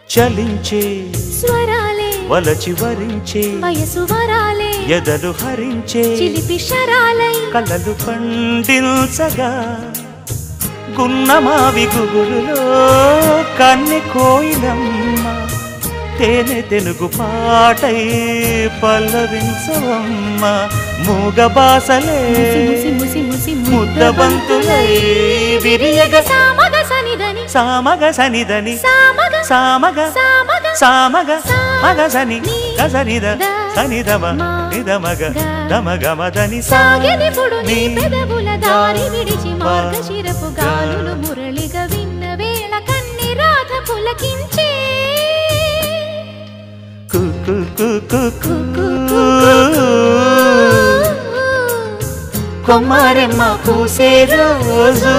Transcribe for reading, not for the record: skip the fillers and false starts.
చలించే స్వరాలే వలచి వరించే వయసు వరాలే ఎదలు హరించే చిలిపి శరాలై కలలు పండించగా గున్నమావి గుగులులో కన్నె కోయిలమ్మ తేనె తెనుగు పాటై పల్లవించవమ్మ మూగ బాసలే ముద్ద బంతులై విరియగ సామగ సనిదని సామగ సనిదని సామగ సామగ సామగ సామగ మగ సని గసనిద సనిదమ నిదమగ దమగమదని సాగెనిపుడు నీ పెదవుల దారి విడిచి మార్గశిరపు గాలులు మురళిగా విన్న వేళ కన్ని రాధ పులకించే కుకు కుకు కొమ్మరెమ్మ పూసే రోజు